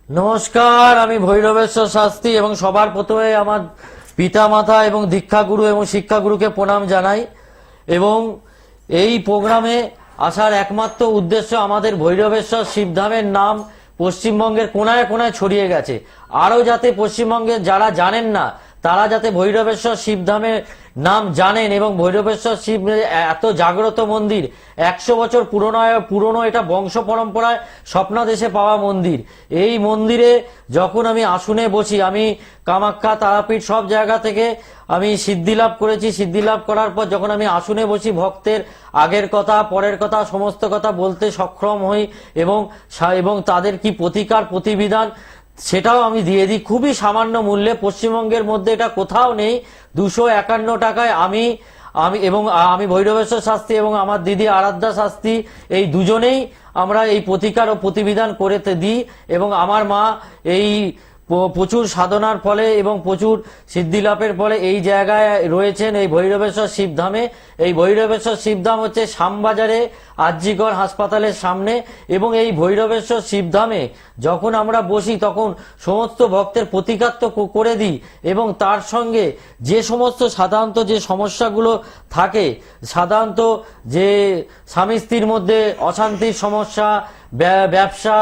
নমস্কার, আমি ভৈরবেশ্বর শাস্ত্রী এবং সবার প্রথমে আমার পিতা মাতা এবং দীক্ষাগুরু এবং শিক্ষাগুরুকে প্রণাম জানাই। এবং এই প্রোগ্রামে আসার একমাত্র উদ্দেশ্য আমাদের ভৈরবেশ্বর শিবধামের নাম পশ্চিমবঙ্গের কোনায় কোনায় ছড়িয়ে গেছে। আরও যাতে পশ্চিমবঙ্গের যারা জানেন না তারা যাতে ভৈরবেশ্বর শিবধামের নাম জানেন এবং ভৈরবেশ্বর শিব এত জাগ্রত মন্দির, 100 বছর পুরনো এটা বংশ পরম্পরায় স্বপ্নাদেশে পাওয়া মন্দির। এই মন্দিরে যখন আমি আসনে বসি, আমি কামাখ্যা, তারাপীঠ সব জায়গা থেকে আমি সিদ্ধি লাভ করেছি। সিদ্ধি লাভ করার পর যখন আমি আসনে বসি, ভক্তের আগের কথা পরের কথা সমস্ত কথা বলতে সক্ষম হই এবং তাদের কি প্রতিকার প্রতিবিধান সেটাও আমি দিয়ে দিই খুবই সামান্য মূল্যে। পশ্চিমবঙ্গের মধ্যে এটা কোথাও নেই। 251 টাকায় আমি ভৈরবেশ্বর শাস্ত্রী এবং আমার দিদি আরাধ্যা শাস্ত্রী এই দুজনেই আমরা এই প্রতিকার ও প্রতিবিধান করে দিই। এবং আমার মা এই প্রচুর সাধনার ফলে এবং প্রচুর সিদ্ধি লাভের ফলে এই জায়গায় রয়েছেন, এই ভৈরবেশ্বর শিবধামে। এই ভৈরবেশ্বর শিবধাম হচ্ছে শ্যামবাজারে আরজিকর হাসপাতালের সামনে। এবং এই ভৈরবেশ্বর শিবধামে যখন আমরা বসি তখন সমস্ত ভক্তের প্রতিকার তো করে দিই এবং তার সঙ্গে যে সমস্ত সাধারণত যে সমস্যাগুলো থাকে, সাধারণত যে স্বামী স্ত্রীর মধ্যে অশান্তির সমস্যা, ব্যবসা,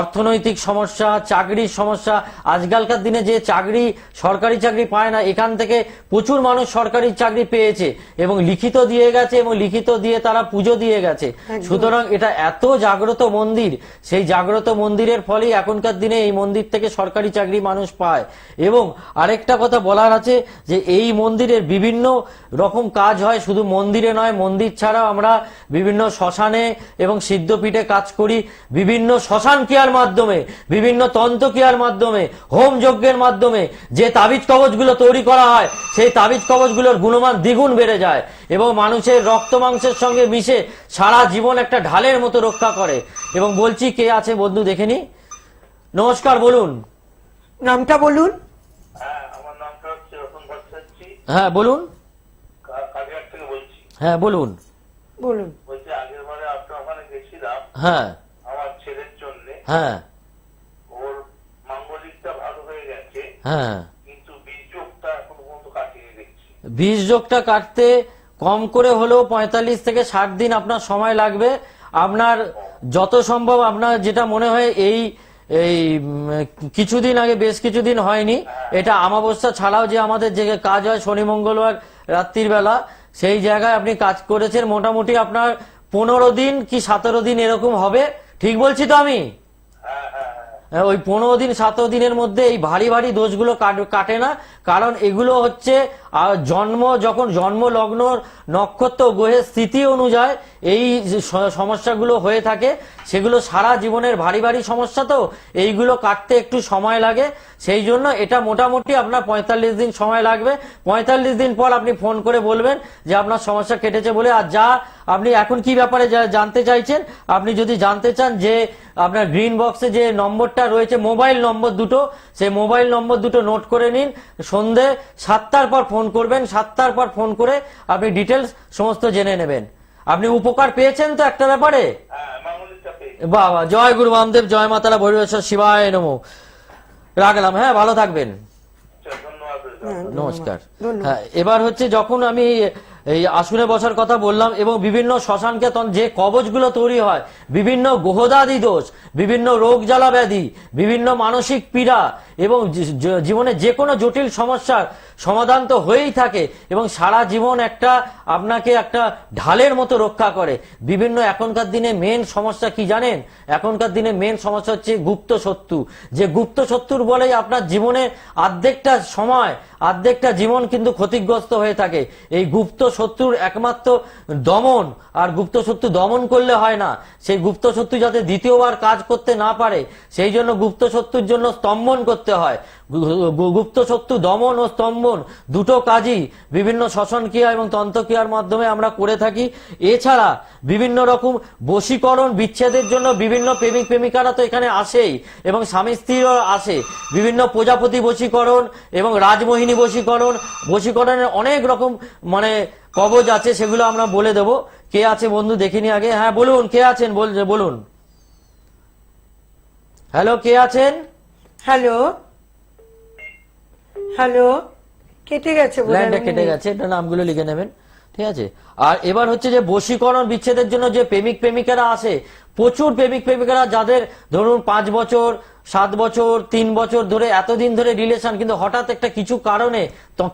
অর্থনৈতিক সমস্যা, চাকরির সমস্যা, আজকালকার দিনে যে সরকারি চাকরি পায় না, এখান থেকে প্রচুর মানুষ সরকারি চাকরি পেয়েছে এবং লিখিত দিয়ে গেছে এবং লিখিত দিয়ে তারা পুজো দিয়ে গেছে। সুতরাং এটা এত জাগ্রত মন্দির, সেই জাগ্রত মন্দিরের ফলেই এখনকার দিনে এই মন্দির থেকে সরকারি চাকরি মানুষ পায়। এবং আরেকটা কথা বলার আছে যে এই মন্দিরের বিভিন্ন রকম কাজ হয়, শুধু মন্দিরে নয়, মন্দির ছাড়াও আমরা বিভিন্ন শ্মশানে এবং সিদ্ধপীঠে কাজ করি। বিভিন্ন শ্মশান ক্রিয়ার মাধ্যমে, বিভিন্ন তন্ত্র ক্রিয়ার মাধ্যমে, হোম যজ্ঞের মাধ্যমে যে তাবিজ কবচগুলো তৈরি করা হয়, সেই তাবিজ কবচগুলোর গুণমান দ্বিগুণ বেড়ে যায় এবং মানুষের রক্ত মাংসের সঙ্গে মিশে সারা জীবন একটা ঢালের মতো রক্ষা করে। এবং বলছি কে আছে বন্ধু দেখে নি। নমস্কার, বলুন নামটা বলুন। আমার নামটা হচ্ছে রতন ভট্টাচার্য। হ্যাঁ বলুন। কালিয়ার থেকে বলছি। হ্যাঁ বলুন। বলুন। বলছি আগের বারে আপনার ওখানে গেছিলাম হ্যাঁ আমার ছেলের জন্য। হ্যাঁ ওর মাঙ্গলিকটা ভালো হয়ে গেছে, হ্যাঁ কিন্তু বীজ যোগটা এখন পর্যন্ত কাটিয়ে দেখছি। বীজ যোগটা কাটতে কম করে হলেও 45 থেকে 60 দিন আপনার সময় লাগবে। আপনার যত সম্ভব আপনার যেটা মনে হয় এই কিছুদিন আগে, বেশ কিছুদিন হয়নি, এটা অমাবস্যা ছাড়াও যে আমাদের যে কাজ হয় শনি মঙ্গলবার রাত্রির বেলা, সেই জায়গায় আপনি কাজ করেছেন। মোটামুটি আপনার 15 দিন কি 17 দিন এরকম হবে, ঠিক বলছি তো আমি? ওই 15 দিন 17 দিনের মধ্যে এই ভারী ভারী দোষগুলো কাটে না। কারণ এগুলো হচ্ছে যখন জন্ম লগ্ন নক্ষত্র গ্রহের স্থিতি অনুযায়ী এই সমস্যাগুলো হয়ে থাকে। সেগুলো সারা জীবনের ভারী ভারী সমস্যা, তো এইগুলো কাটতে একটু সময় লাগে। সেই জন্য এটা মোটামুটি আপনার 45 দিন সময় লাগবে। 45 দিন পর আপনি ফোন করে বলবেন যে আপনার সমস্যা কেটেছে বলে। আর আপনি এখন কি ব্যাপারে জানতে চাইছেন, আপনি যদি জানতে চান যে আপনার গ্রিন বক্সে যে নম্বরটা রয়েছে, মোবাইল নম্বর দুটো, সেই মোবাইল নম্বর দুটো নোট করে নিন। সন্ধে 7টার পর ফোন করবেন। 7টার পর ফোন করে আপনি ডিটেলস সমস্ত জেনে নেবেন। আপনি উপকার পেয়েছেন তো একটা ব্যাপারে? বাবা, জয় গুরু বামদেব, জয় মাতারা ভৈরবেশ্বর শিবায় নমঃ। রাখলাম, হ্যাঁ ভালো থাকবেন, নমস্কার। হ্যাঁ, এবার হচ্ছে যখন আমি এই আসনে বসার কথা বললাম এবং বিভিন্ন শ্মশানকে যে কবচগুলো তৈরি হয়, বিভিন্ন গ্রহদাদি দোষ, বিভিন্ন রোগ জ্বালা ব্যাধি, বিভিন্ন মানসিক পীড়া এবং জীবনে যে কোনো জটিল সমস্যার সমাধান তো হয়েই থাকে এবং সারা জীবন আপনাকে একটা ঢালের মতো রক্ষা করে। বিভিন্ন এখনকার দিনে মেন সমস্যা কি জানেন? এখনকার দিনে মেন সমস্যা হচ্ছে গুপ্ত শত্রু। যে গুপ্ত শত্রুর বলেই আপনার জীবনে অর্ধেকটা জীবন কিন্তু ক্ষতিগ্রস্ত হয়ে থাকে। এই গুপ্ত শত্রুর একমাত্র দমন, আর গুপ্ত শত্রু দমন করলে হয় না, সেই গুপ্ত শত্রু যাতে দ্বিতীয়বার কাজ করতে না পারে সেই জন্য গুপ্ত শত্রুর জন্য স্তম্ভন করতে হয়। গুপ্ত শত্রু দমন ও স্তম্ভন দুটো কাজই বিভিন্ন শ্মশান ক্রিয়া এবং তন্ত্রক্রিয়ার মাধ্যমে আমরা করে থাকি। এছাড়া বিভিন্ন রকম বশীকরণ বিচ্ছেদের জন্য বিভিন্ন প্রেমিক প্রেমিকারা তো এখানে আসেই এবং স্বামী স্ত্রীও আসে। বিভিন্ন প্রজাপতি বশীকরণ এবং রাজমোহিনী বশীকরণের অনেক রকম কবচ আছে, সেগুলো আমরা বলে দেব। কে আছে বন্ধু দেখিনি আগে? হ্যাঁ বলুন, কে আছেন বলুন। হ্যালো, কে আছেন? হ্যালো হ্যালো কেটে গেছে বোধহয়, লাইনটা উনি কেটে নেই। গেছে, এটা নামগুলো লিখে নেবেন। ঠিক আছে। আর এবার হচ্ছে যে বশীকরণ বিচ্ছেদের জন্য যে প্রেমিক প্রেমিকারা আসে, প্রচুর প্রেমিক প্রেমিকারা যাদের ধরুন 5 বছর 7 বছর 3 বছর ধরে এতদিন ধরে রিলেশন, কিন্তু হঠাৎ একটা কিছু কারণে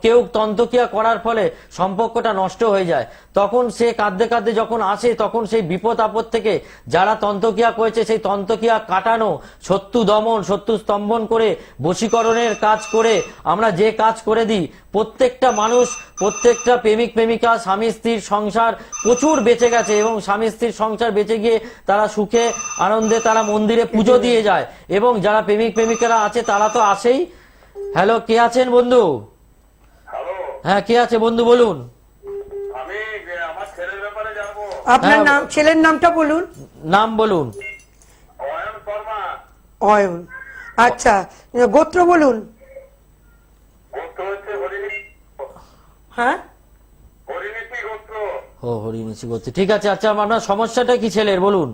কেউ তন্তক্রিয়া করার ফলে সম্পর্কটা নষ্ট হয়ে যায়, তখন সে কাঁদতে কাঁদতে যখন আসে, তখন সেই বিপদ আপদ থেকে যারা তন্তক্রিয়া করেছে সেই তন্তক্রিয়া কাটানো, শত্রু দমন, শত্রু স্তম্ভন করে বশীকরণের কাজ করে আমরা যে কাজ করে দিই, প্রত্যেকটা মানুষ, প্রত্যেকটা প্রেমিক প্রেমিকা, স্বামী স্ত্রীর সংসার প্রচুর বেঁচে গেছে এবং স্বামী স্ত্রীর সংসার বেঁচে গিয়ে তারা সুখে আনন্দে তারা মন্দিরে পুজো দিয়ে যায়। এবং যারা প্রেমিক প্রেমিকারা আছে তারা তো আসেই। হ্যালো, কে আছেন বন্ধু? হ্যালো, হ্যাঁ, কে আছে বন্ধু বলুন। আমি আমার ছেলের ব্যাপারে জানবো। আপনার হ্যাঁ, নাম, ছেলের নামটা বলুন। নাম বলুন। অয়ন শর্মা। অয়ন। আচ্ছা, গোত্র বলুন। গোত্র হচ্ছে হরিণী। হ্যাঁ, হরিণীতি গোত্র। ও, হরিমিছি করছে, ঠিক আছে। আচ্ছা, আপনার সমস্যাটা কি ছেলের বলুন।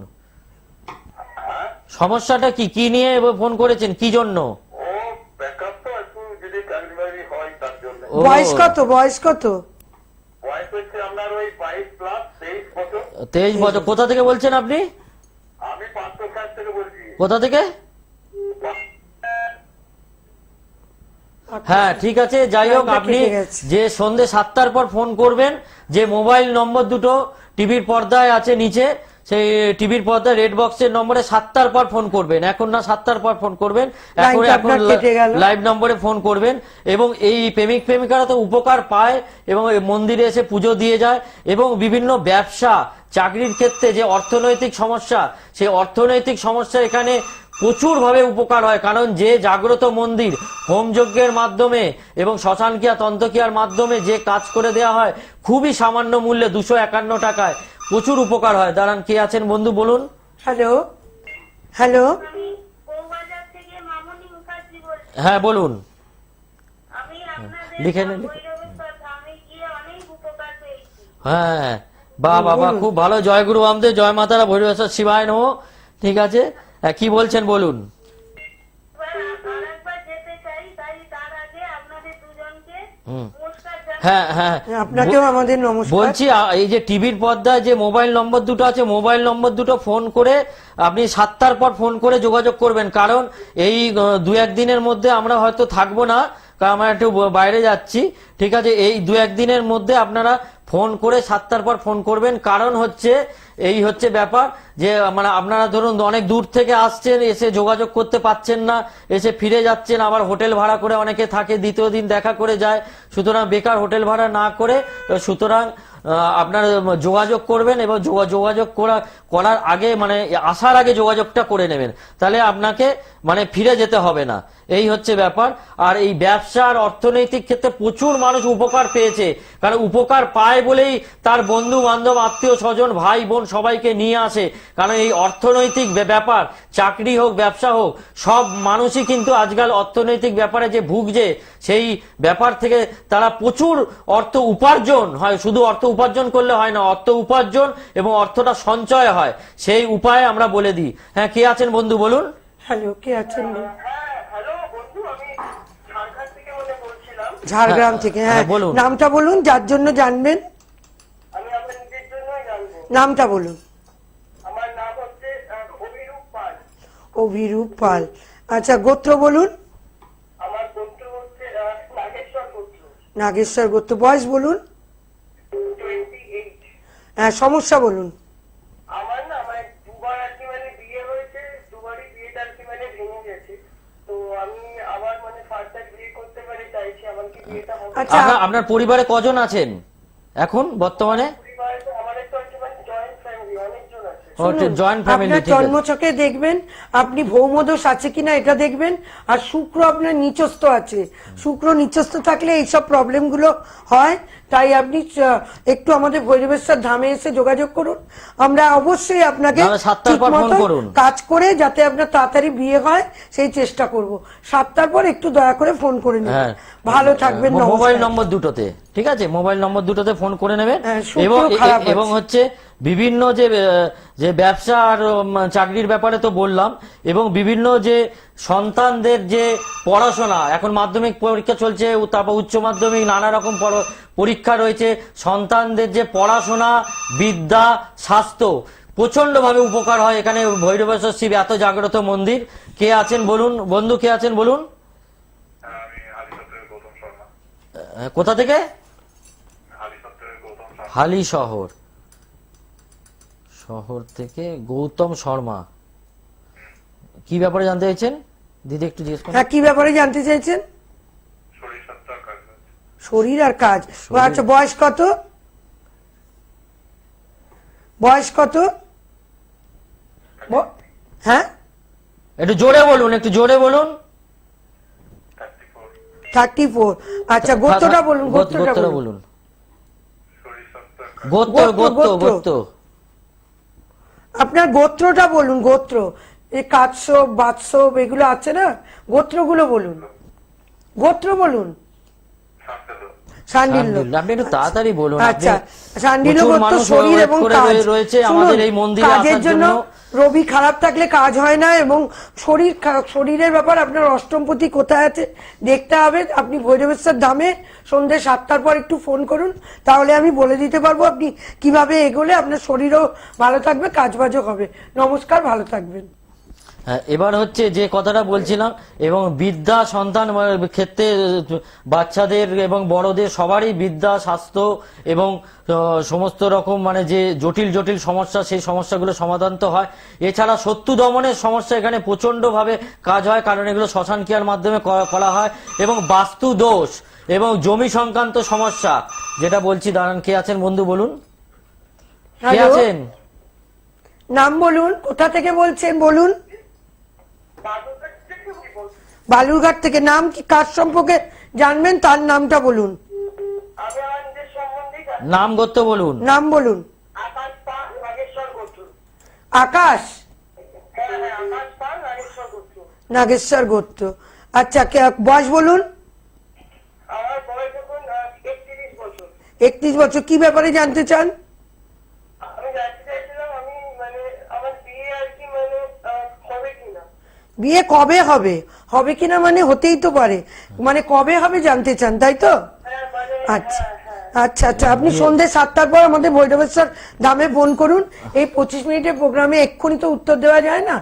হ্যাঁ, সমস্যাটা কি, কি নিয়ে ফোন করেছেন, কি জন্য? ও ব্যাকআপ তো একটু যদি চাকরি বাকরি হয় তার জন্য। ও, বয়স কত, বয়স কত? বয়স হচ্ছে আপনার ওই 22 প্লাস 23 বছর। 23 বছর। কোথা থেকে বলছেন আপনি? আমি 560 থেকে বলছি। কোথা থেকে? হ্যাঁ, ঠিক আছে। যাই হোক, লাইনটা আপনি কেটে গেছে। যে সন্ধে 7টার পর ফোন করবেন, যে মোবাইল নম্বর দুটো টিভির পর্দায় আছে নিচে, সেই টিভির পর্দায় রেড বক্সের নম্বরে 7টার পর ফোন করবেন। এখন না, 7টার পর ফোন করবেন। এখন লাইনটা আপনার কেটে গেল। লাইভ নম্বরে ফোন করবেন। এবং এই প্রেমিক প্রেমিকারা তো উপকার পায় এবং এই মন্দিরে এসে পুজো দিয়ে যায়। এবং বিভিন্ন ব্যবসা চাকরির ক্ষেত্রে যে অর্থনৈতিক সমস্যা, সেই অর্থনৈতিক সমস্যা এখানে প্রচুর ভাবে উপকার হয়। কারণ যে জাগ্রত মন্দির হোম যজ্ঞের মাধ্যমে এবং শ্মশানক্রিয়া তন্ত্রক্রিয়ার মাধ্যমে যে কাজ করে দেওয়া হয়, খুবই সামান্য মূল্যে 251 টাকায় প্রচুর উপকার হয়। দাঁড়ান, কে আছেন বন্ধু বলুন। হ্যালো হ্যালো আমি বউবাজার থেকে মামনি মুখার্জি বলছি। হ্যাঁ, বলুন। আমি আপনাদের লিখে নিন। ভৈরবেশ্বর ধামে গিয়ে অনেক উপকার পেয়েছি। হ্যাঁ, বাহ বাবা, খুব ভালো। জয়গুরু আমাদের, জয় মাতারা, ভৈরবেশ্বর শিবায় নমঃ। ঠিক আছে, কি বলছেন বলুন। এবার আরেকবার যেতে চাই, তাই তার আগে আপনাদের দুজনকে নমস্কার জানাই। হ্যাঁ হ্যাঁ, আপনাকেও আমাদের নমস্কার। বলছি, এই যে টিভির পর্দায় যে মোবাইল নম্বর দুটো আছে, মোবাইল নম্বর দুটো ফোন করে আপনি 7টার পর ফোন করে যোগাযোগ করবেন। কারণ এই 2-1 দিনের মধ্যে আমরা হয়তো থাকবো না, কারণ আমরা একটু বাইরে যাচ্ছি। ঠিক আছে, এই 2-1 দিনের মধ্যে আপনারা ফোন করে 7টার পর ফোন করবেন। কারণ হচ্ছে এই হচ্ছে ব্যাপার যে মানে আপনারা ধরুন অনেক দূর থেকে আসছেন, এসে যোগাযোগ করতে পাচ্ছেন না, এসে ফিরে যাচ্ছেন, আবার হোটেল ভাড়া করে অনেকে থাকে, দ্বিতীয় দিন দেখা করে যায়। সুতরাং বেকার হোটেল ভাড়া না করে, সুতরাং আপনারা যোগাযোগ করবেন এবং যোগাযোগ করার আগে মানে আসার আগে যোগাযোগটা করে নেবেন, তাহলে আপনাকে মানে ফিরে যেতে হবে না। এই হচ্ছে ব্যাপার। আর এই ব্যবসার অর্থনৈতিক ক্ষেত্রে প্রচুর মানুষ উপকার পেয়েছে, কারণ উপকার পায় বলেই তার বন্ধু বান্ধব আত্মীয় স্বজন ভাই বোন সবাইকে নিয়ে আসে। কারণ এই অর্থনৈতিক ব্যাপার, চাকরি হোক ব্যবসা হোক, সব মানুষই কিন্তু আজকাল অর্থনৈতিক ব্যাপারে যে ভুগছে, সেই ব্যাপার থেকে তারা প্রচুর অর্থ উপার্জন হয়। শুধু অর্থ উপার্জন করলে হয় না, অর্থ উপার্জন এবং অর্থটা সঞ্চয় হয়, সেই উপায় আমরা বলে দিই। হ্যাঁ, কে আছেন বন্ধু বলুন। হ্যালো, কে আছেন বলুন? হ্যাঁ, হ্যালো বন্ধু, আমি ঝাড়খণ্ড থেকে বলছিলাম। ঝাড়গ্রাম থেকে। হ্যাঁ, হ্যাঁ, বলুন। নামটা বলুন, যার জন্য জানবেন। আমি আপনার নিজের জন্যই জানবো। নামটা বলুন। আমার নাম হচ্ছে অভিরূপ পাল। অভিরূপ পাল। আচ্ছা, গোত্র বলুন। আমার গোত্র হচ্ছে নাগেশ্বর গোত্র। নাগেশ্বর গোত্র। বয়স বলুন। 28। হ্যাঁ, সমস্যা বলুন। আমার না মানে দুবার আর কি মানে বিয়ে হয়েছে, দুবারই বিয়েটা আর কি মানে ভেঙে গেছে। তো আমি আবার মানে ফার্দার বিয়ে করতে পারি চাইছি, আমার কি বিয়েটা হবে? আচ্ছা, আপনার পরিবারে কজন আছেন এখন বর্তমানে? পরিবারে তো আমাদের তো হচ্ছে মানে জয়েন্ট ফ্যামিলি, অনেকজন আছে। Joint family. আপনার ঠিক আছে, জন্মছকে দেখবেন আপনি ভৌমদোষ আছে কিনা এটা দেখবেন। আর শুক্র আপনার নিচস্থ আছে, শুক্র নিচস্থ থাকলে এইসব প্রবলেম গুলো হয়। তাই আপনি একটু আমাদের ভৈরবেশ্বর ধামে এসে যোগাযোগ করুন। আমরা অবশ্যই আপনাকে তাহলে 7টার পর ফোন ঠিকমতো করুন। কাজ করে যাতে আপনার তাড়াতাড়ি বিয়ে হয় সেই চেষ্টা করব। 7টার পর একটু দয়া করে ফোন করে নেবেন। হ্যাঁ, ভালো থাকবেন। মোবাইল নমস্কার। নম্বর দুটোতে, ঠিক আছে, মোবাইল নম্বর দুটোতে ফোন করে নেবেন। হ্যাঁ, শুক্র এবং খারাপ আছে। এবং হচ্ছে বিভিন্ন যে ব্যবসা আর চাকরির ব্যাপারে তো বললাম, এবং বিভিন্ন যে সন্তানদের যে পড়াশোনা, এখন মাধ্যমিক পরীক্ষা চলছে, তারপর উচ্চ মাধ্যমিক, নানা রকম পরীক্ষা রয়েছে, সন্তানদের যে পড়াশোনা, বিদ্যা, স্বাস্থ্য প্রচন্ডভাবে উপকার হয় এখানে ভৈরবেশ্বর শিব এত জাগ্রত মন্দির। কে আছেন বলুন বন্ধু, কে আছেন বলুন? আমি হালিশহরের গৌতম শর্মা। কোথা থেকে? হালিশহরের গৌতম শর্মা। হালি শহর থেকে গৌতম শর্মা। কি ব্যাপারে জানতে চাইছেন দিদি, একটু জিজ্ঞেস করুন। হ্যাঁ, কি ব্যাপারে জানতে চাইছেন? শরীর স্বাস্থ্য কাজ শরীর আর কাজ। আচ্ছা, বয়স কত? বয়স কত? হ্যাঁ, একটু জোরে বলুন, একটু জোরে বলুন। 34। আচ্ছা, গোত্রটা বলুন, গোত্রটা বলুন। বলুন। শরীর স্বাস্থ্য গোত্র গোত্র, গোত্র গোত্র আপনার গোত্রটা বলুন। গোত্র, এই কাৎসব, বাৎসব এগুলো আছে না, গোত্রগুলো বলুন। গোত্র বলুন। শান্ডিল্য। শান্ডিল্য। আপনি একটু তাড়াতাড়ি বলুন। আচ্ছা, শান্ডিল্য প্রচুর গোত্র, মানুষ শরীর wait এবং করে কাজ। রয়েছে শুনুন, আমাদের এই মন্দিরে কাজের আসার জন্য জন্য। রবি খারাপ থাকলে কাজ হয় না, এবং শরীরের ব্যাপার আপনার অষ্টমপতি কোথায় আছে দেখতে হবে। আপনি ভৈরবেশ্বর ধামে সন্ধ্যে 7টার পর একটু ফোন করুন, তাহলে আমি বলে দিতে পারবো আপনি কিভাবে এগোলে আপনার শরীরও ভালো থাকবে, কাজবাজও হবে। নমস্কার, ভালো থাকবেন। হ্যাঁ, এবার হচ্ছে যে কথাটা বলছিলাম, এবং বিদ্যা সন্তান ক্ষেত্রে বাচ্চাদের এবং বড়দের সবারই বিদ্যা, স্বাস্থ্য এবং সমস্ত রকম মানে যে জটিল জটিল সমস্যা, সেই সমস্যাগুলো সমাধান তো হয়। এছাড়া শত্রু দমনের সমস্যা এখানে প্রচন্ডভাবে কাজ হয়, কারণ এগুলো শ্মশান ক্রিয়ার মাধ্যমে করা হয়। এবং বাস্তু দোষ এবং জমি সংক্রান্ত সমস্যা, যেটা বলছি, দাঁড়ান, কে আছেন বন্ধু বলুন, কে হ্যালো? আছেন? নাম বলুন, কোথা থেকে বলছেন বলুন। বাবুঘাট থেকে বলছি। বালুরঘাট থেকে। নাম কি, কার সম্পর্কে জানবেন তার নামটা বলুন। আমি আমার নিজের সম্বন্ধেই জানি। নাম গোত্র বলুন। নাম বলুন। আকাশ পাল, নাগেশ্বর গোত্র। আকাশ হ্যাঁ, আকাশ পাল, নাগেশ্বর গোত্র। নাগেশ্বর গোত্র। আচ্ছা, বয়স বলুন। আমার বয়স এখন 31 বছর। 31 বছর। কি ব্যাপারে জানতে চান? আমি জানতে চাইছিলাম, আমি মানে আমার বিয়ে আর কি মানে হবে কিনা। বিয়ে কবে হবে? হবে কিনা মানে হতেই তো পারে, মানে কবে হবে জানতে চান, তাই তো? হ্যাঁ, মানে আচ্ছা আচ্ছা আচ্ছা, আপনি সন্ধ্যে 7টার পর আমাদের ভৈরবেশ্বর ধামে ফোন করুন। এই 25 মিনিটের প্রোগ্রামে এক্ষুনি তো উত্তর দেওয়া যায় না,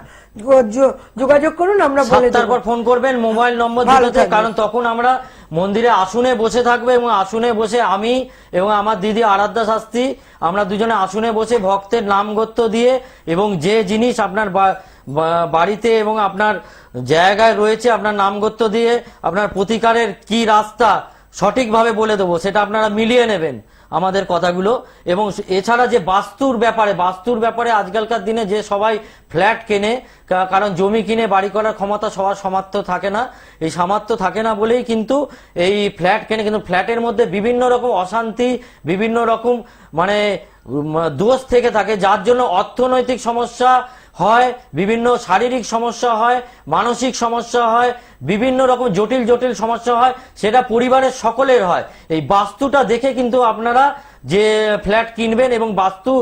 যোগাযোগ করুন, আমরা বলে সাতটার দেবো। পর ফোন করবেন মোবাইল নম্বর ভালো দুটোতে, থাকবেন। কারণ তখন আমরা মন্দিরে আসনে বসে থাকবো, এবং আসনে বসে আমি এবং আমার দিদি আরাধ্যা শাস্ত্রী, আমরা দুজনে আসনে বসে ভক্তের নাম গোত্র দিয়ে, এবং যে জিনিস আপনার বাড়িতে এবং আপনার জায়গায় রয়েছে আপনার নাম গোত্র দিয়ে আপনার প্রতিকারের কি রাস্তা সঠিকভাবে বলে দেবো, সেটা আপনারা মিলিয়ে নেবেন আমাদের কথাগুলো। এবং এছাড়া যে বাস্তুর ব্যাপারে আজকালকার দিনে যে সবাই ফ্ল্যাট কেনে, কারণ জমি কিনে বাড়ি করার ক্ষমতা সবার সামর্থ্য থাকে না, এই সামর্থ্য থাকে না বলেই কিন্তু এই ফ্ল্যাট কেনে, কিন্তু ফ্ল্যাটের মধ্যে বিভিন্ন রকম অশান্তি, বিভিন্ন রকম মানে দোষ থেকে থাকে, যার জন্য অর্থনৈতিক সমস্যা হয়, বিভিন্ন শারীরিক সমস্যা হয়, মানসিক সমস্যা হয়, বিভিন্ন রকম জটিল জটিল সমস্যা হয়, সেটা পরিবারের সকলের হয়। এই বাস্তুটা দেখে কিন্তু আপনারা যে ফ্ল্যাট কিনবেন, এবং বাস্তু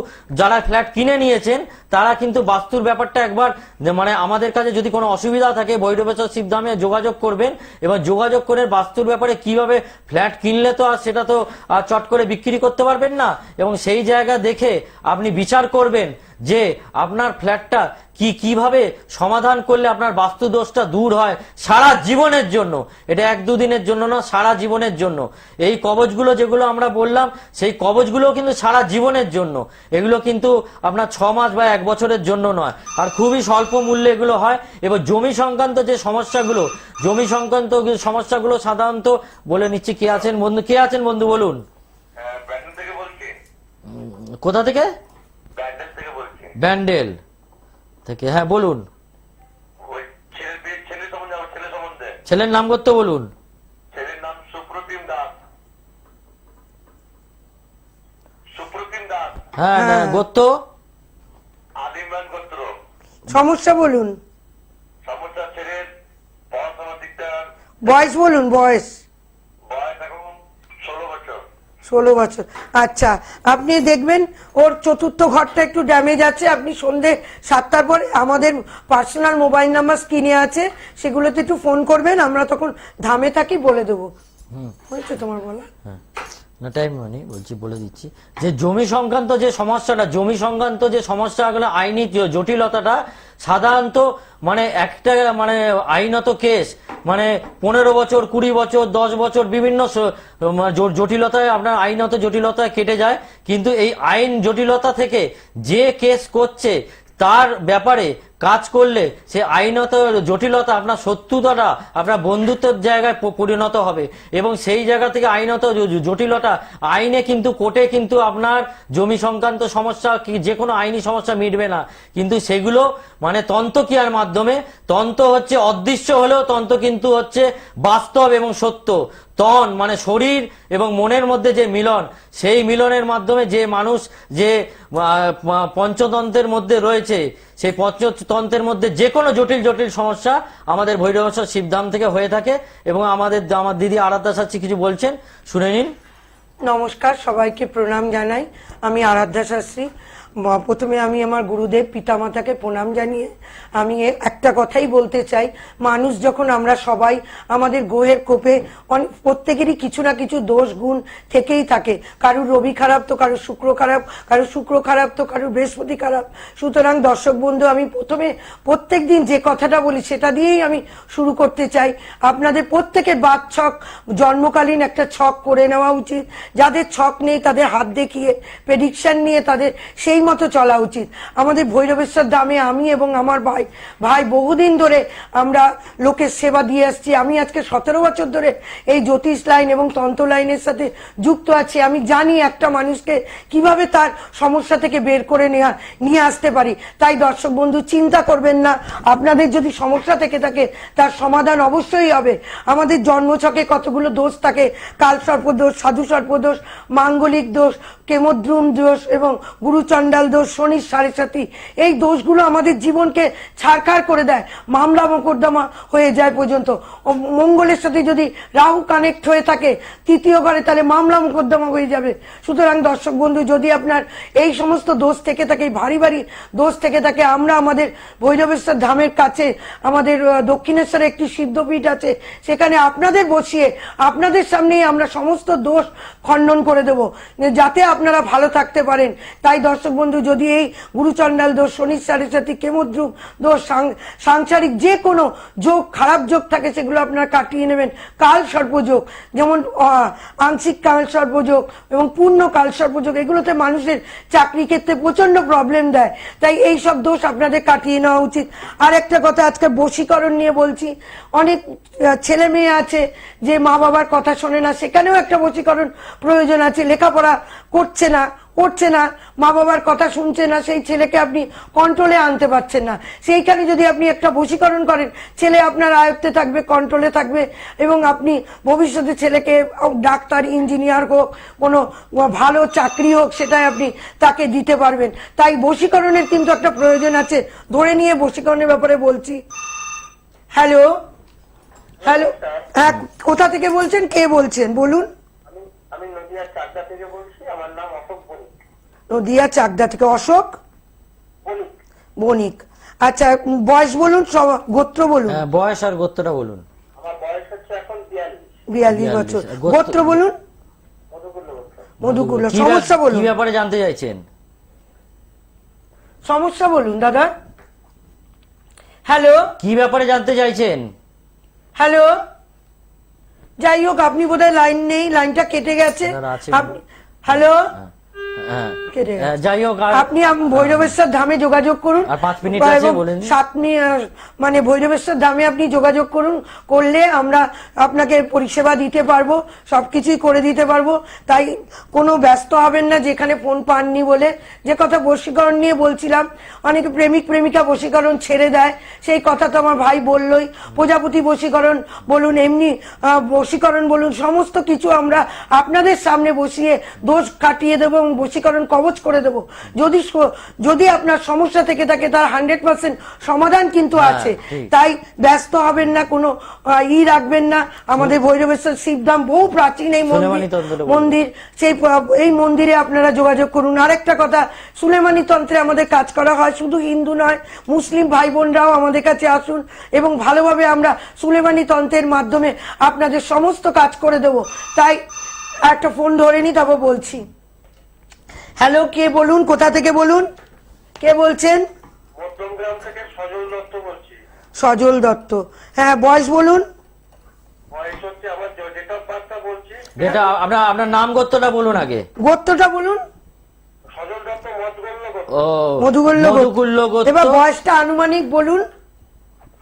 যারা ফ্ল্যাট কিনে নিয়েছেন তারা কিন্তু বাস্তুর ব্যাপারটা একবার মানে আমাদের কাছে যদি কোনো অসুবিধা থাকে ভৈরবেশ্বর শিবধামে যোগাযোগ করবেন, এবং যোগাযোগ করে বাস্তুর ব্যাপারে কিভাবে ফ্ল্যাট কিনলে তো আর সেটা তো আর চট করে বিক্রি করতে পারবেন না, এবং সেই জায়গা দেখে আপনি বিচার করবেন যে আপনার ফ্ল্যাটটা কিভাবে সমাধান করলে আপনার বাস্তু দোষটা দূর হয় সারা জীবনের জন্য। এটা 1-2 দিনের জন্য না, সারা জীবনের জন্য। এই কবচগুলো যেগুলো আমরা বললাম, সেই কবচগুলো কিন্তু সারা জীবনের জন্য, এগুলো কিন্তু আপনার 6 মাস বা 1 বছরের জন্য নয়, আর খুবই স্বল্প মূল্যে এগুলো হয়। এবং জমি সংক্রান্ত যে সমস্যাগুলো সাধারণত বলে নিচ্ছি। কে আছেন বন্ধু বলুন। ব্যান্ডেল থেকে বলছি। কোথা থেকে? ব্যান্ডেল থেকে বলছি। ব্যান্ডেল থেকে, হ্যাঁ বলুন। ওই ছেলে সম্বন্ধে। ছেলের নাম করতে বলুন। ছেলের নাম সুপ্রতিম দাস। হ্যাঁ, হ্যাঁ। গোত্র? আদিমান গোত্র। সমস্যা বলুন। সমস্যা ছেলের পড়াশোনার দিকটা। বয়স বলুন, বয়স। বয়স এখন 16 বছর। 16 বছর। আচ্ছা, আপনি দেখবেন ওর চতুর্থ ঘরটা একটু ড্যামেজ আছে। আপনি সন্ধে 7টার পর আমাদের পার্সোনাল মোবাইল নাম্বার স্ক্রিনে আছে, সেগুলোতে একটু ফোন করবেন, আমরা তখন ধামে থাকি বলে দেবো। হয়েছে তোমার বলা? হ্যাঁ, না টাইম হয়নি, বলছি বলে দিচ্ছি যে জমি সংক্রান্ত যে সমস্যাটা, জমি সংক্রান্ত যে সমস্যাগুলো, আইনি জটিলতাটা সাধারণত মানে একটা মানে আইনত কেস মানে 15 বছর, 20 বছর, 10 বছর বিভিন্ন জটিলতায় আপনার আইনত জটিলতায় কেটে যায়। কিন্তু এই আইন জটিলতা থেকে যে কেস করছে তার ব্যাপারে কাজ করলে সে আইনত জটিলতা আপনার শত্রুতাটা আপনার বন্ধুত্বের জায়গায় পরিণত হবে, এবং সেই জায়গা থেকে আইনত জটিলতা আইনে কিন্তু কোর্টে কিন্তু আপনার জমি সংক্রান্ত সমস্যা যে কোনো আইনি সমস্যা মিটবে না। কিন্তু সেগুলো মানে তন্ত্রক্রিয়ার মাধ্যমে, তন্ত্র হচ্ছে অদৃশ্য হলেও তন্ত্র কিন্তু হচ্ছে বাস্তব এবং সত্য। তন মানে শরীর এবং মনের মধ্যে যে মিলন, সেই মিলনের মাধ্যমে যে মানুষ যে পঞ্চতন্ত্রের মধ্যে রয়েছে, সেই পঞ্চতন্ত্রের মধ্যে যে কোনো জটিল জটিল সমস্যা আমাদের ভৈরবেশ্বর শিবধাম থেকে হয়ে থাকে। এবং আমার দিদি আরাধ্যা শাস্ত্রী কিছু বলছেন, শুনে নিন। নমস্কার, সবাইকে প্রণাম জানাই। আমি আরাধ্যা শাস্ত্রী। প্রথমে আমি আমার গুরুদেব পিতামাতাকে প্রণাম জানিয়ে আমি একটা কথাই বলতে চাই, মানুষ যখন আমরা সবাই আমাদের গ্রহের কোপে প্রত্যেকেরই কিছু না কিছু দোষ গুণ থেকেই থাকে। কারুর রবি খারাপ তো কারুর শুক্র খারাপ, কারুর শুক্র খারাপ তো কারুর বৃহস্পতি খারাপ। সুতরাং দর্শক বন্ধু, আমি প্রথমে প্রত্যেক দিন যে কথাটা বলি সেটা দিয়েই আমি শুরু করতে চাই। আপনাদের প্রত্যেকের বাদ ছক জন্মকালীন একটা ছক করে নেওয়া উচিত। যাদের ছক নেই তাদের হাত দেখিয়ে প্রেডিকশন নিয়ে তাদের সেই মতো চলা উচিত। আমাদের ভৈরবেশ্বর ধামে আমি এবং আমার ভাই বহুদিন ধরে আমরা লোকের সেবা দিয়ে আসছি। আমি আজকে 17 বছর ধরে এই জ্যোতিষ লাইন এবং তন্ত্র লাইনের সাথে যুক্ত আছি। আমি জানি একটা মানুষকে কিভাবে তার সমস্যা থেকে বের করে নিয়ে আসতে পারি। তাই দর্শক বন্ধু, চিন্তা করবেন না, আপনাদের যদি সমস্যা থেকে থাকে তার সমাধান অবশ্যই হবে। আমাদের জন্মছকে কতগুলো দোষ থাকে, কাল সর্পদোষ, সাধু সর্পদোষ, মাঙ্গলিক দোষ, কেমদ্রুম দোষ এবং গুরুচণ্ডাল দোষ, শনির 7.5। এই দোষগুলো আমাদের জীবনকে ছারখার করে দেয়, মামলা মোকদ্দমা হয়ে যায় পর্যন্ত। মঙ্গলের সাথে যদি রাহু কানেক্ট হয়ে থাকে তৃতীয় ঘরে, তাহলে মামলা মোকদ্দমা হয়ে যাবে। সুতরাং দর্শক বন্ধু, যদি আপনার এই সমস্ত দোষ থেকে থাকে, ভারী ভারী দোষ থেকে থাকে, আমরা আমাদের ভৈরবেশ্বর ধামের কাছে আমাদের দক্ষিণেশ্বরে একটি সিদ্ধপীঠ আছে, সেখানে আপনাদের বসিয়ে আপনাদের সামনেই আমরা সমস্ত দোষ খণ্ডন করে দেব, যাতে আপনারা ভালো থাকতে পারেন। তাই দর্শক বন্ধু, যদি এই গুরুচণ্ডাল দোষ, শনির 7.5, কেমদ্রুম দোষ, সাংসারিক যে কোনো যোগ, খারাপ যোগ থাকে, সেগুলো আপনারা কাটিয়ে নেবেন। কাল সর্পযোগ, যেমন আংশিক কাল সর্পযোগ এবং পূর্ণ কাল সর্পযোগ, এগুলোতে মানুষের চাকরি ক্ষেত্রে প্রচন্ড প্রবলেম দেয়। তাই এই সব দোষ আপনাদের কাটিয়ে নেওয়া উচিত। আর একটা কথা আজকে বশীকরণ নিয়ে বলছি। অনেক ছেলে মেয়ে আছে যে মা বাবার কথা শোনে না, সেখানেও একটা বশীকরণ প্রয়োজন আছে। লেখাপড়া করছে না, মা বাবার কথা শুনছে না, সেই ছেলেকে আপনি কন্ট্রোলে আনতে পারছেন না। সেইখানে যদি আপনি একটা বশীকরণ করেন, ছেলে আপনার আয়ত্তে থাকবে, কন্ট্রোলে থাকবে, এবং আপনি ভবিষ্যতে ছেলেকে ডাক্তার, ইঞ্জিনিয়ার হোক, কোনো ভালো চাকরি হোক, সেটাই আপনি তাকে দিতে পারবেন। তাই বশীকরণের কিন্তু একটা প্রয়োজন আছে। ধরে নিয়ে বশীকরণের ব্যাপারে বলছি। হ্যালো, হ্যাঁ, কোথা থেকে বলছেন, কে বলছেন বলুন? আমি নদিয়া চাকদা থেকে বলছি, আমার নাম অশোক বণিক। নদিয়া চাকদা থেকে অশোক বণিক। আচ্ছা, বয়স বলুন, গোত্র বলুন। বয়স আর গোত্রটা বলুন। আমার বয়স হচ্ছে এখন 42 বছর। গোত্র বলুন। মধুকুল। সমস্যা বলুন, কি ব্যাপারে জানতে চাইছেন? সমস্যা বলুন দাদা। হ্যালো, কি ব্যাপারে জানতে চাইছেন? হ্যালো, যাই হোক, আপনি বোধহয় লাইন নেই, লাইনটা কেটে গেছে। আপনি হ্যালো, কেটে গেছে। যাই হোক, আপনি ভৈরবেশ্বর ধামে যোগাযোগ করুন। আর 5 মিনিট আছে, বলেন। মানে ভৈরবেশ্বর ধামে আপনি যোগাযোগ করলে আমরা আপনাকে পরিষেবা দিতে পারবো, সবকিছুই করে দিতে পারবো। তাই কোনো ব্যস্ত হবেন না যেখানে ফোন পাননি বলে। যে কথা বশীকরণ নিয়ে বলছিলাম, অনেকে প্রেমিক প্রেমিকা বশীকরণ ছেড়ে দেয়, সেই কথা তো আমার ভাই বললই। প্রজাপতি বশীকরণ বলুন, এমনি বশীকরণ বলুন, সমস্ত কিছু আমরা আপনাদের সামনে বসিয়ে দোষ কাটিয়ে দেবো এবং বশীকরণ কবচ করে দেব। যদি আপনার সমস্যা থেকে থাকে তার 100% সমাধান কিন্তু আছে। ঠিক। তাই ব্যস্ত হবেন না, কোনো রাখবেন না। আমাদের ভৈরবেশ্বর শিবধাম বহু প্রাচীন এই সুলেমানি তন্ত্রে বলুন। মন্দির, সেই এই মন্দিরে আপনারা যোগাযোগ করুন। আরেকটা কথা, সুলেমানি তন্ত্রে আমাদের কাজ করা হয়, শুধু হিন্দু নয়, মুসলিম ভাই বোনরাও আমাদের কাছে আসুন এবং ভালোভাবে আমরা সুলেমানি তন্ত্রের মাধ্যমে আপনাদের সমস্ত কাজ করে দেব। তাই একটা ফোন ধরে নি, তারপর বলছি। হ্যালো, কে বলুন, কোথা থেকে বলুন, কে বলছেন? মধ্যমগ্রাম থেকে সজল দত্ত বলছি। সজল দত্ত, হ্যাঁ, বয়স বলুন। বয়স হচ্ছে আমার ডেট অফ বার্থটা বলছি। যেটা আপনার নাম গোত্রটা বলুন আগে। গোত্রটা বলুন। সজল দত্ত মধুগল্য গোত্র। ও, মধুগল্য মধুকুল্ল গোত্র। এবার বয়সটা আনুমানিক বলুন।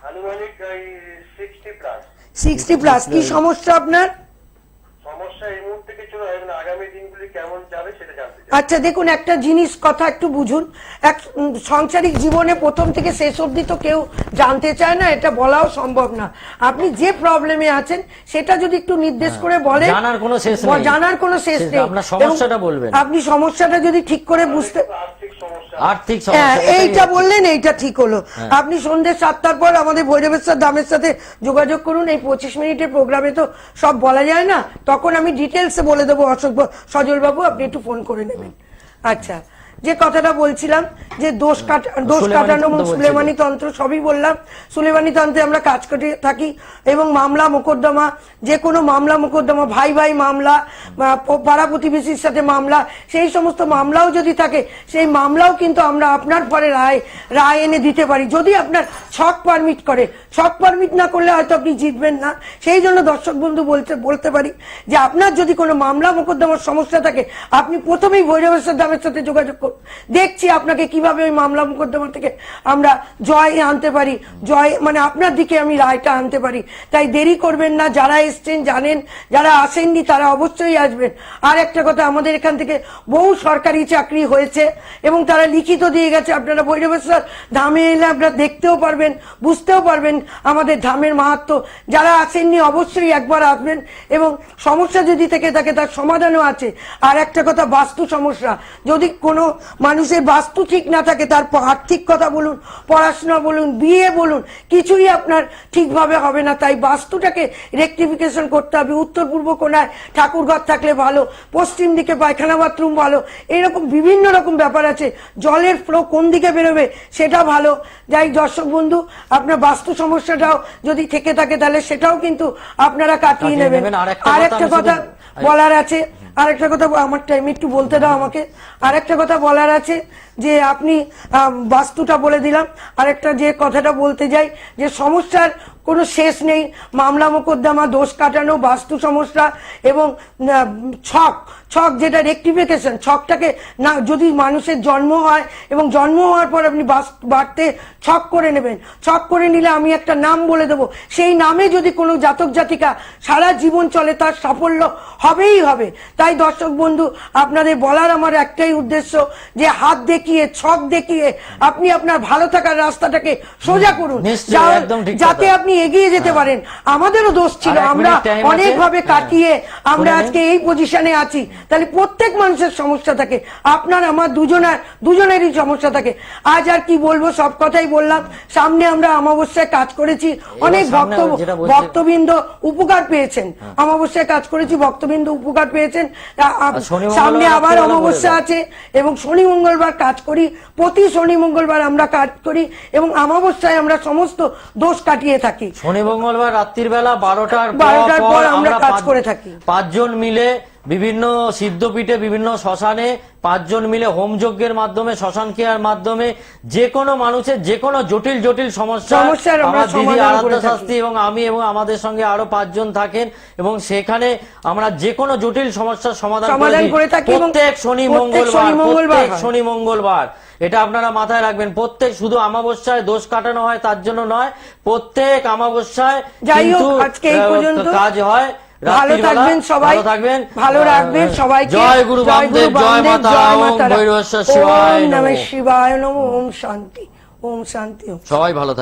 আনুমানিক 60+। 60+। কি সমস্যা আপনার? সমস্যা এই মুহূর্তে কিছু নয়, আগামী দিনগুলি কেমন যাবে সেটা জানতে চাই। আচ্ছা দেখুন, একটা জিনিস কথা একটু বুঝুন। এক সাংসারিক জীবনে প্রথম থেকে শেষ অবধি তো কেউ জানতে চায় না, এটা বলাও সম্ভব না। আপনি যে প্রবলেমে আছেন সেটা যদি একটু নির্দেশ করে বলেন, জানার কোনো শেষ নেই। জানার কোনো শেষ নেই। আপনার সমস্যাটা এবং বলবেন। আপনি সমস্যাটা যদি ঠিক করে বুঝতে, আর্থিক সমস্যা। আর্থিক হ্যাঁ, সমস্যা, এইটা বললেন, এইটা ঠিক হলো। আপনি সন্ধ্যে 7টার পর আমাদের ভৈরবেশ্বর ধামের সাথে যোগাযোগ করুন। এই 25 মিনিটের প্রোগ্রামে তো সব বলা যায় না, তখন আমি ডিটেলসে বলে দেবো। সজল বাবু, আপনি একটু ফোন করে নেবেন। আচ্ছা, যে কথাটা বলছিলাম, যে দোষ কাটানো এবং সুলেমানি তন্ত্র সবই বললাম। সুলেমানি তন্ত্রে আমরা কাজ করে থাকি এবং মামলা মোকদ্দমা, যে কোনো মামলা মোকদ্দমা, ভাই ভাই মামলা, পাড়া প্রতিবেশীর সাথে মামলা, সেই সমস্ত মামলাও যদি থাকে, সেই মামলাও কিন্তু আমরা আপনার পরে রায় এনে দিতে পারি, যদি আপনার ছক পারমিট করে। ছক পারমিট না করলে হয়তো আপনি জিতবেন না। সেই জন্য দর্শক বন্ধু বলতে পারি যে আপনার যদি কোনো মামলা মোকদ্দমার সমস্যা থাকে, আপনি প্রথমেই ভৈরবেশ্বর ধামের সাথে যোগাযোগ করুন। দেখছি আপনাকে কিভাবে ওই মামলা মোকদ্দমা থেকে আমরা জয় আনতে পারি, জয় মানে আপনার দিকে আমি রায়টা আনতে পারি। তাই দেরি করবেন না। যারা এসছেন জানেন, যারা আসেননি তারা অবশ্যই আসবেন। আর একটা কথা, আমাদের এখান থেকে বহু সরকারি চাকরি হয়েছে এবং তারা লিখিত দিয়ে গেছে। আপনারা ভৈরবেশ্বর ধামে এলে আপনারা দেখতেও পারবেন, বুঝতেও পারবেন আমাদের ধামের মাহাত্ম্য। যারা আসেননি অবশ্যই একবার আসবেন এবং সমস্যা যদি থেকে থাকে তার সমাধানও আছে। আর একটা কথা, বাস্তু সমস্যা, যদি কোনো মানুষের বাস্তু ঠিক না থাকে, তার আর্থিক কথা বলুন, পড়াশোনা বলুন, বিয়ে বলুন, কিছুই আপনার ঠিকভাবে হবে না। তাই বাস্তুটাকে রেকটিফিকেশন করতে হবে। উত্তর পূর্ব কোণায় ঠাকুরঘর থাকলে ভালো, পশ্চিম দিকে পায়খানা বাথরুম ভালো, এরকম বিভিন্ন রকম ব্যাপার আছে। জলের ফ্লো কোন দিকে বেরোবে সেটা ভালো। যাই দর্শক বন্ধু, আপনার বাস্তু সমস্যাটাও যদি থেকে থাকে তাহলে সেটাও কিন্তু আপনারা কাটিয়ে নেবেন। আর একটা কথা বলার আছে, আরেকটা কথা, আমার টাইম একটু বলতে দাও আমাকে। আরেকটা কথা বলার আছে, যে আপনি বাস্তুটা বলে দিলাম। আরেকটা যে কথাটা বলতে যাই, যে সমস্যার কোনো শেষ নেই। মামলা মোকদ্দমা, দোষ কাটানো, বাস্তু সমস্যা এবং ছক যেটা রেকটিফিকেশন, ছকটাকে না, যদি মানুষের জন্ম হয় এবং জন্ম হওয়ার পর আপনি বাড়তে ছক করে নেবেন। ছক করে নিলে আমি একটা নাম বলে দেবো, সেই নামে যদি কোনো জাতক জাতিকা সারা জীবন চলে, তার সাফল্য হবেই হবে। তাই দর্শক বন্ধু, আপনাদের বলার আমার একটাই উদ্দেশ্য, যে হাত দেখিয়ে, ছক দেখিয়ে আপনি আপনার ভালো থাকার রাস্তাটাকে সোজা করুন, যাতে আপনি এগিয়ে যেতে পারেন। আমাদেরও দোষ ছিল, আমরা অনেকভাবে কাটিয়ে আমরা আজকে এই পজিশনে আছি। তাহলে প্রত্যেক মানুষের সমস্যা থাকে, আপনার আমার দুজনেরই সমস্যা থাকে। আজ আর কি বলবো, সব কথাই বললাম। সামনে আমরা অমাবস্যায় কাজ করেছি, অনেক ভক্তবৃন্দ উপকার পেয়েছেন। অমাবস্যায় কাজ করেছি, ভক্তবৃন্দ উপকার পেয়েছেন। সামনে আবার অমাবস্যা আছে এবং শনি মঙ্গলবার কাজ করি। প্রতি শনি মঙ্গলবার আমরা কাজ করি এবং অমাবস্যায় আমরা সমস্ত দোষ কাটিয়ে থাকি। শনি মঙ্গলবার রাত্রির বেলা 12টার পর আমরা কাজ করে থাকি। 5 জন মিলে বিভিন্ন সিদ্ধপীঠে, বিভিন্ন শ্মশানে 5 জন মিলে হোম যজ্ঞের মাধ্যমে, শ্মশান ক্রিয়ার মাধ্যমে যে কোনো মানুষের যে কোনো জটিল সমস্যার আমার দিদি আরাধ্যা শাস্ত্রী এবং আমি এবং আমাদের সঙ্গে আরো 5 জন থাকেন এবং সেখানে আমরা যে কোনো জটিল সমস্যার সমাধান করে থাকি প্রত্যেক শনি মঙ্গলবার। এটা আপনারা মাথায় রাখবেন। প্রত্যেক, শুধু অমাবস্যায় দোষ কাটানো হয় তার জন্য নয়, প্রত্যেক অমাবস্যায় কিন্তু কাজ হয়। ভালো থাকবেন সবাই, ভালো রাখবেন সবাইকে। জয় গুরু বামদেব, জয় মাতা ওম ভৈরবেশ্বর শিবায় নমঃ। শিবায় নমঃ। ওম শান্তি, ওম শান্তি। সবাই ভালো থাকবেন।